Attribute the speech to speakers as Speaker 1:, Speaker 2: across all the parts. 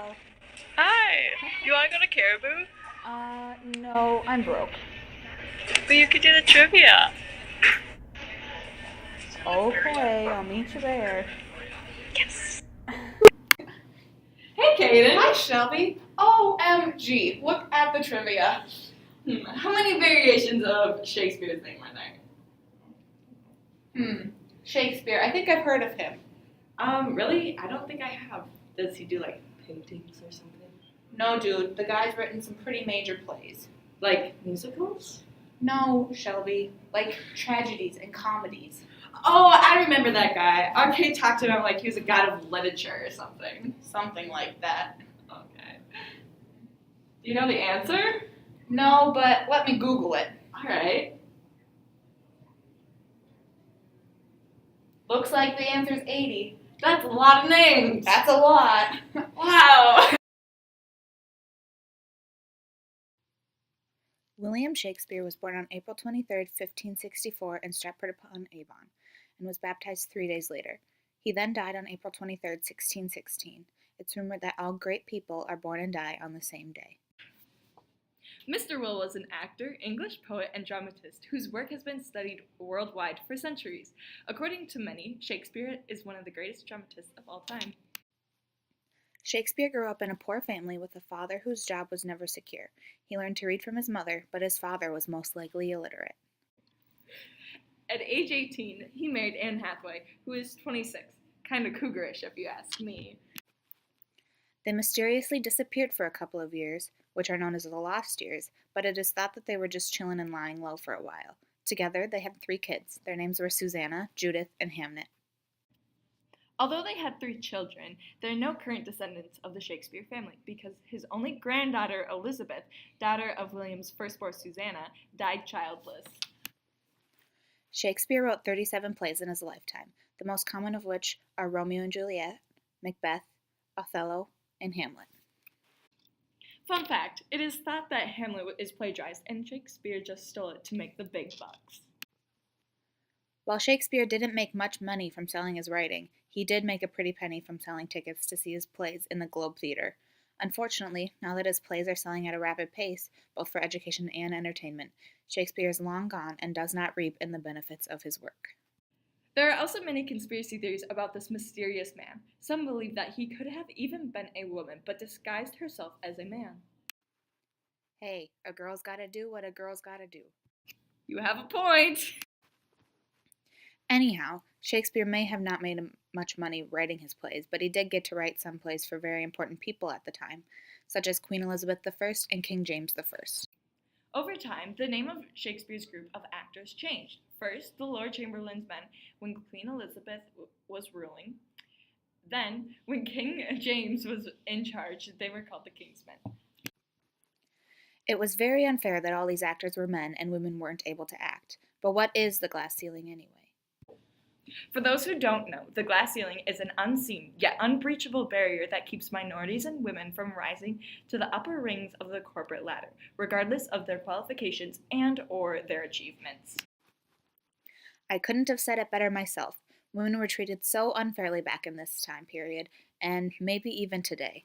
Speaker 1: Hello.
Speaker 2: Hi! You wanna go to Caribou?
Speaker 1: No, I'm broke.
Speaker 2: But you could do the trivia.
Speaker 1: Okay, I'll meet you there.
Speaker 2: Yes!
Speaker 3: Hey, Caedyn.
Speaker 4: Hi, Shelby. OMG, look at the trivia.
Speaker 3: How many variations of Shakespeare's name are there?
Speaker 4: Shakespeare. I think I've heard of him.
Speaker 3: Really? I don't think I have. Does he do like paintings or something?
Speaker 4: No, dude, the guy's written some pretty major plays.
Speaker 3: Like musicals?
Speaker 4: No, Shelby, like tragedies and comedies.
Speaker 3: Oh, I remember that guy. Arcade talked about like he was a god of literature or something.
Speaker 4: Something like that.
Speaker 3: Okay. Do you know the answer?
Speaker 4: No, but let me Google it.
Speaker 3: Alright.
Speaker 4: Looks like the answer's 80.
Speaker 3: That's a lot of names.
Speaker 4: That's a lot.
Speaker 3: Wow.
Speaker 1: William Shakespeare was born on April 23rd, 1564 in Stratford-upon-Avon, and was baptized 3 days later. He then died on April 23rd, 1616. It's rumored that all great people are born and die on the same day.
Speaker 2: Mr. Will was an actor, English poet, and dramatist whose work has been studied worldwide for centuries. According to many, Shakespeare is one of the greatest dramatists of all time.
Speaker 1: Shakespeare grew up in a poor family with a father whose job was never secure. He learned to read from his mother, but his father was most likely illiterate.
Speaker 2: At age 18, he married Anne Hathaway, who is 26. Kinda cougarish, if you ask me.
Speaker 1: They mysteriously disappeared for a couple of years, which are known as the lost years, but it is thought that they were just chillin' and lying low for a while. Together, they had 3 kids. Their names were Susanna, Judith, and Hamnet.
Speaker 2: Although they had 3 children, there are no current descendants of the Shakespeare family because his only granddaughter, Elizabeth, daughter of William's firstborn Susanna, died childless.
Speaker 1: Shakespeare wrote 37 plays in his lifetime, the most common of which are Romeo and Juliet, Macbeth, Othello, and Hamlet.
Speaker 2: Fun fact, it is thought that Hamlet is plagiarized and Shakespeare just stole it to make the big bucks.
Speaker 1: While Shakespeare didn't make much money from selling his writing, he did make a pretty penny from selling tickets to see his plays in the Globe Theatre. Unfortunately, now that his plays are selling at a rapid pace, both for education and entertainment, Shakespeare is long gone and does not reap in the benefits of his work.
Speaker 2: There are also many conspiracy theories about this mysterious man. Some believe that he could have even been a woman, but disguised herself as a man.
Speaker 1: Hey, a girl's gotta do what a girl's gotta do.
Speaker 2: You have a point!
Speaker 1: Anyhow, Shakespeare may have not made much money writing his plays, but he did get to write some plays for very important people at the time, such as Queen Elizabeth I and King James I.
Speaker 2: Over time, the name of Shakespeare's group of actors changed. First, the Lord Chamberlain's men when Queen Elizabeth was ruling. Then, when King James was in charge, they were called the King's Men.
Speaker 1: It was very unfair that all these actors were men and women weren't able to act. But what is the glass ceiling anyway?
Speaker 2: For those who don't know, the glass ceiling is an unseen yet unbreachable barrier that keeps minorities and women from rising to the upper rings of the corporate ladder, regardless of their qualifications and or their achievements.
Speaker 1: I couldn't have said it better myself. Women were treated so unfairly back in this time period, and maybe even today.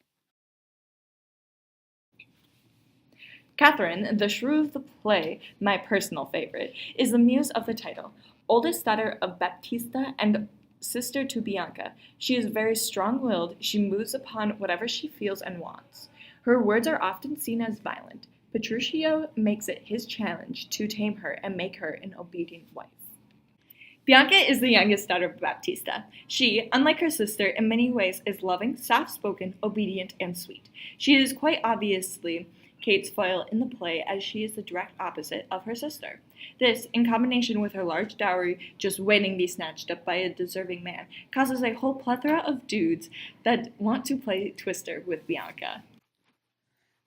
Speaker 2: Catherine, the Shrew of the play, my personal favorite, is the muse of the title. Oldest daughter of Baptista and sister to Bianca. She is very strong-willed. She moves upon whatever she feels and wants. Her words are often seen as violent. Petruchio makes it his challenge to tame her and make her an obedient wife. Bianca is the youngest daughter of Baptista. She, unlike her sister, in many ways is loving, soft-spoken, obedient, and sweet. She is quite obviously Kate's foil in the play, as she is the direct opposite of her sister. This, in combination with her large dowry just waiting to be snatched up by a deserving man, causes a whole plethora of dudes that want to play Twister with Bianca.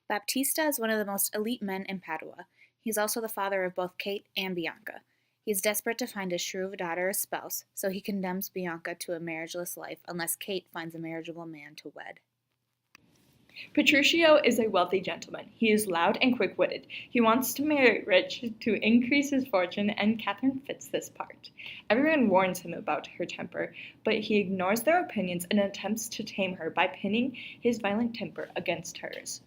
Speaker 1: Baptista is one of the most elite men in Padua. He's also the father of both Kate and Bianca. He's desperate to find his shrew daughter a spouse, so he condemns Bianca to a marriageless life unless Kate finds a marriageable man to wed.
Speaker 2: Petruchio is a wealthy gentleman. He is loud and quick-witted. He wants to marry rich to increase his fortune, and Catherine fits this part. Everyone warns him about her temper, but he ignores their opinions and attempts to tame her by pinning his violent temper against hers.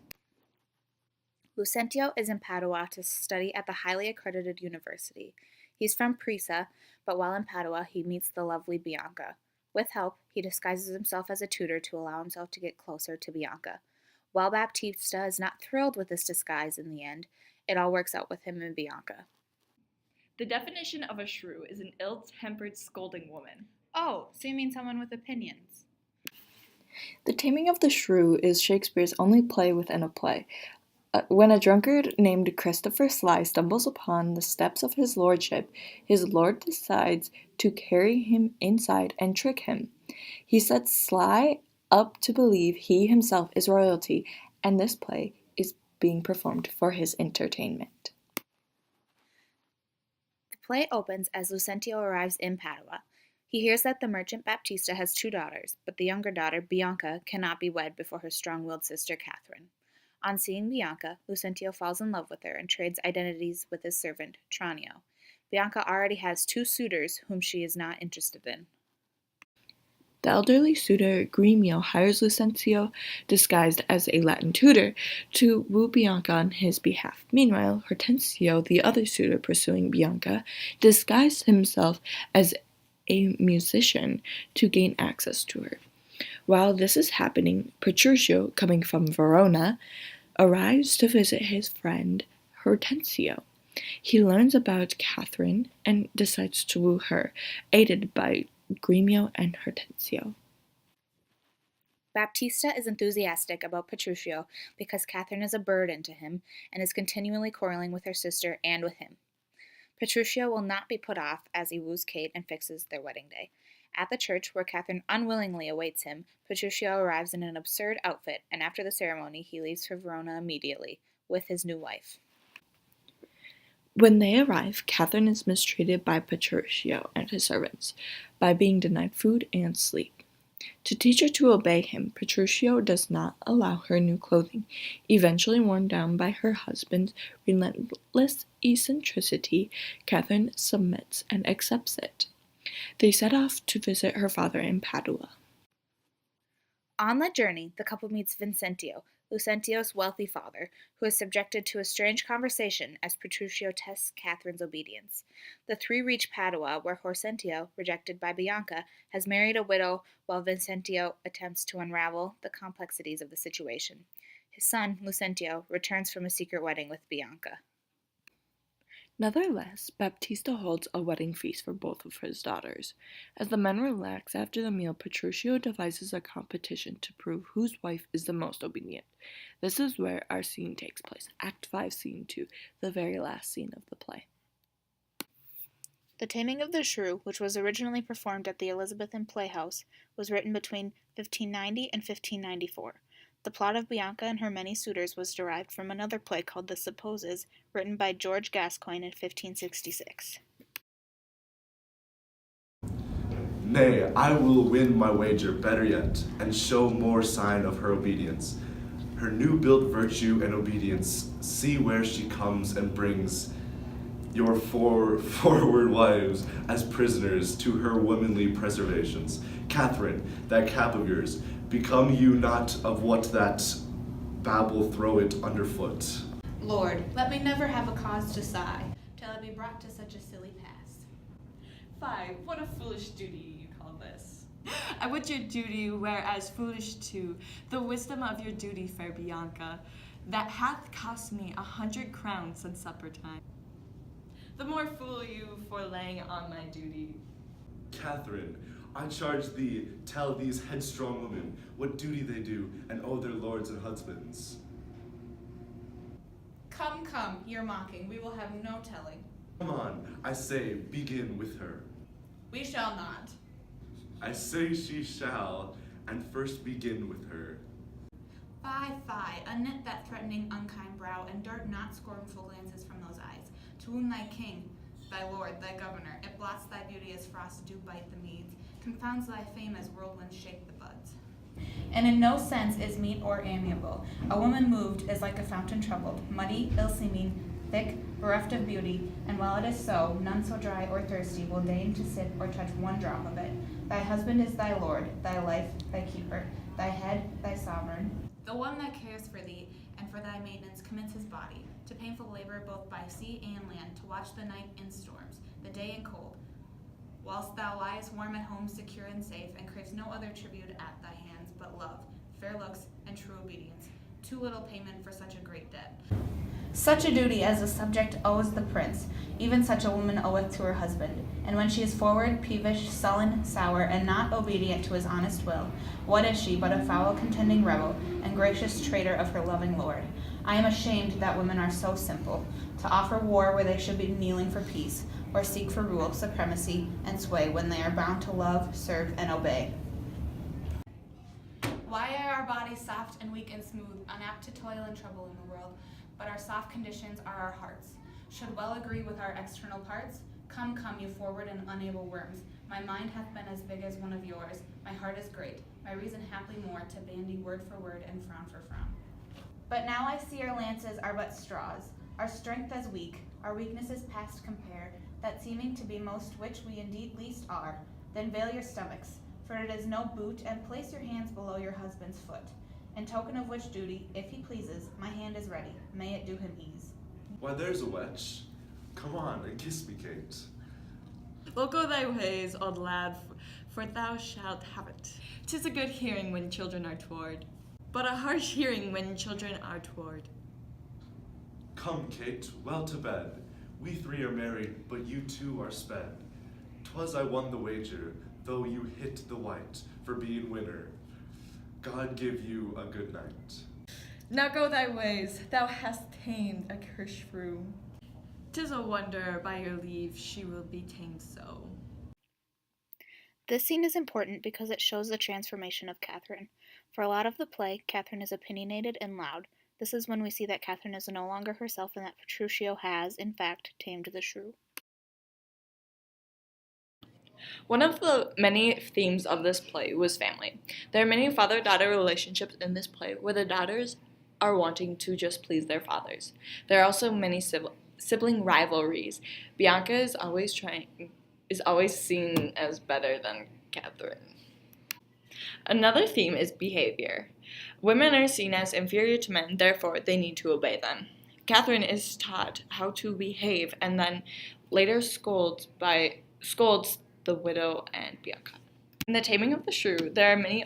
Speaker 1: Lucentio is in Padua to study at the highly accredited university. He's from Pisa, but while in Padua, he meets the lovely Bianca. With help, he disguises himself as a tutor to allow himself to get closer to Bianca. While Baptista is not thrilled with this disguise in the end, it all works out with him and Bianca.
Speaker 2: The definition of a shrew is an ill-tempered, scolding woman.
Speaker 1: Oh, so you mean someone with opinions?
Speaker 5: The Taming of the Shrew is Shakespeare's only play within a play. When a drunkard named Christopher Sly stumbles upon the steps of his lordship, his lord decides to carry him inside and trick him. He sets Sly up to believe he himself is royalty, and this play is being performed for his entertainment.
Speaker 1: The play opens as Lucentio arrives in Padua. He hears that the merchant Baptista has 2 daughters, but the younger daughter, Bianca, cannot be wed before her strong-willed sister Catherine. On seeing Bianca, Lucentio falls in love with her and trades identities with his servant, Tranio. Bianca already has 2 suitors whom she is not interested in.
Speaker 5: The elderly suitor Gremio hires Lucentio, disguised as a Latin tutor, to woo Bianca on his behalf. Meanwhile, Hortensio, the other suitor pursuing Bianca, disguised himself as a musician to gain access to her. While this is happening, Petruchio, coming from Verona, arrives to visit his friend Hortensio. He learns about Catherine and decides to woo her, aided by Gremio and Hortensio.
Speaker 1: Baptista is enthusiastic about Petruchio because Catherine is a burden to him and is continually quarreling with her sister and with him. Petruchio will not be put off as he woos Kate and fixes their wedding day. At the church, where Catherine unwillingly awaits him, Petruchio arrives in an absurd outfit, and after the ceremony, he leaves for Verona immediately, with his new wife.
Speaker 5: When they arrive, Catherine is mistreated by Petruchio and his servants by being denied food and sleep. To teach her to obey him, Petruchio does not allow her new clothing. Eventually worn down by her husband's relentless eccentricity, Catherine submits and accepts it. They set off to visit her father in Padua.
Speaker 1: On that journey, the couple meets Vincentio, Lucentio's wealthy father, who is subjected to a strange conversation as Petruchio tests Catherine's obedience. The 3 reach Padua, where Hortensio, rejected by Bianca, has married a widow, while Vincentio attempts to unravel the complexities of the situation. His son, Lucentio, returns from a secret wedding with Bianca.
Speaker 5: Nevertheless, Baptista holds a wedding feast for both of his daughters. As the men relax after the meal, Petruchio devises a competition to prove whose wife is the most obedient. This is where our scene takes place, Act 5, Scene 2, the very last scene of the play.
Speaker 1: The Taming of the Shrew, which was originally performed at the Elizabethan Playhouse, was written between 1590 and 1594. The plot of Bianca and her many suitors was derived from another play called The Supposes, written by George Gascoigne in 1566.
Speaker 6: Nay, I will win my wager better yet, and show more sign of her obedience. Her new-built virtue and obedience, see where she comes and brings your forward wives as prisoners to her womanly preservations. Catherine, that cap of yours, become you not of what that babble throw it underfoot.
Speaker 4: Lord, let me never have a cause to sigh, till I be brought to such a silly pass.
Speaker 2: Fie, what a foolish duty you call this. I would your duty were as foolish too, the wisdom of your duty, fair Bianca, that hath cost me 100 crowns since supper time. The more fool you for laying on my duty.
Speaker 6: Catherine, I charge thee, tell these headstrong women what duty they do and owe their lords and husbands.
Speaker 4: Come, come, you're mocking. We will have no telling.
Speaker 6: Come on, I say, begin with her.
Speaker 4: We shall not.
Speaker 6: I say she shall, and first begin with her.
Speaker 4: Fie, fie, unknit that threatening, unkind brow, and dart not scornful glances from those eyes. To wound thy king, thy lord, thy governor, it blots thy beauty as frost do bite the meads, confounds thy fame as whirlwinds shake the buds. And in no sense is meet or amiable. A woman moved is like a fountain troubled, muddy, ill-seeming, thick, bereft of beauty, and while it is so, none so dry or thirsty will deign to sip or touch one drop of it. Thy husband is thy lord, thy life, thy keeper, thy head, thy sovereign. The one that cares for thee, and for thy maintenance commits his body, to painful labor both by sea and land, to watch the night in storms, the day in cold, whilst thou liest warm at home, secure and safe, and craves no other tribute at thy hands but love, fair looks, and true obedience. Too little payment for such a great debt. Such a duty as a subject owes the prince, even such a woman oweth to her husband. And when she is forward, peevish, sullen, sour, and not obedient to his honest will, what is she but a foul contending rebel, and gracious traitor of her loving lord? I am ashamed that women are so simple, to offer war where they should be kneeling for peace, or seek for rule, supremacy, and sway when they are bound to love, serve, and obey. Why are our bodies soft and weak and smooth, unapt to toil and trouble in the world? But our soft conditions are our hearts. Should well agree with our external parts. Come, come, you forward and unable worms. My mind hath been as big as one of yours. My heart is great. My reason haply more to bandy word for word and frown for frown. But now I see our lances are but straws, our strength as weak, our weaknesses past compare, that seeming to be most which we indeed least are. Then veil your stomachs, for it is no boot, and place your hands below your husband's foot. In token of which duty, if he pleases, my hand is ready. May it do him ease.
Speaker 6: Why, there's a wench. Come on and kiss me, Kate.
Speaker 2: Well, go thy ways, old lad, for thou shalt have it. 'Tis a good hearing when children are toward, but a harsh hearing when children are toward.
Speaker 6: Come, Kate, well to bed. We three are married, but you two are sped. 'Twas I won the wager, though you hit the white, for being winner. God give you a good night.
Speaker 2: Now go thy ways, thou hast tamed a curse shrew. 'Tis a wonder, by your leave, she will be tamed so.
Speaker 1: This scene is important because it shows the transformation of Catherine. For a lot of the play, Catherine is opinionated and loud. This is when we see that Catherine is no longer herself and that Petruchio has, in fact, tamed the shrew.
Speaker 2: One of the many themes of this play was family. There are many father-daughter relationships in this play where the daughters are wanting to just please their fathers. There are also many sibling rivalries. Bianca is always seen as better than Catherine. Another theme is behavior. Women are seen as inferior to men, therefore they need to obey them. Catherine is taught how to behave and then later scolds the widow and Bianca. In the Taming of the Shrew, there are many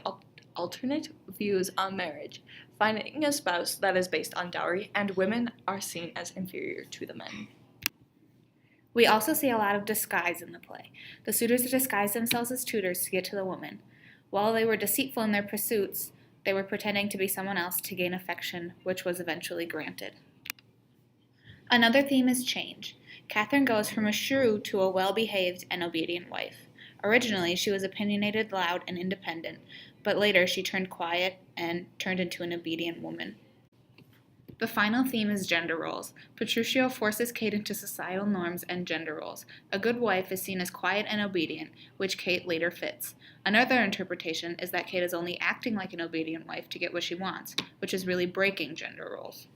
Speaker 2: alternate views on marriage, finding a spouse that is based on dowry, and women are seen as inferior to the men.
Speaker 1: We also see a lot of disguise in the play. The suitors disguised themselves as tutors to get to the woman. While they were deceitful in their pursuits, they were pretending to be someone else to gain affection, which was eventually granted. Another theme is change. Catherine goes from a shrew to a well-behaved and obedient wife. Originally, she was opinionated, loud, and independent, but later she turned quiet and turned into an obedient woman. The final theme is gender roles. Petruchio forces Kate into societal norms and gender roles. A good wife is seen as quiet and obedient, which Kate later fits. Another interpretation is that Kate is only acting like an obedient wife to get what she wants, which is really breaking gender roles.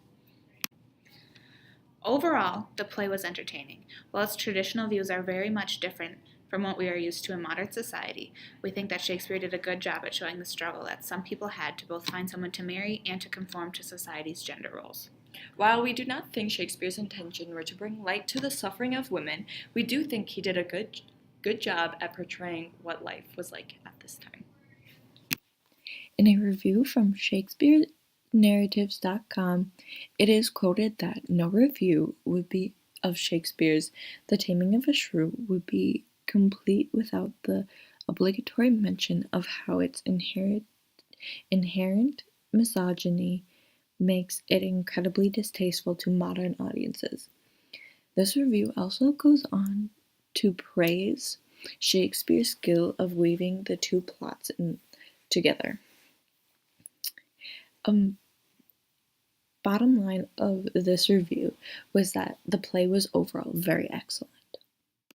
Speaker 1: Overall, the play was entertaining. While its traditional views are very much different from what we are used to in modern society, we think that Shakespeare did a good job at showing the struggle that some people had to both find someone to marry and to conform to society's gender roles.
Speaker 2: While we do not think Shakespeare's intention were to bring light to the suffering of women, we do think he did a good job at portraying what life was like at this time.
Speaker 5: In a review from ShakespeareNarratives.com, it is quoted that no review would be of Shakespeare's The Taming of a Shrew would be complete without the obligatory mention of how its inherent misogyny makes it incredibly distasteful to modern audiences. This review also goes on to praise Shakespeare's skill of weaving the two plots together. Bottom line of this review was that the play was overall very excellent.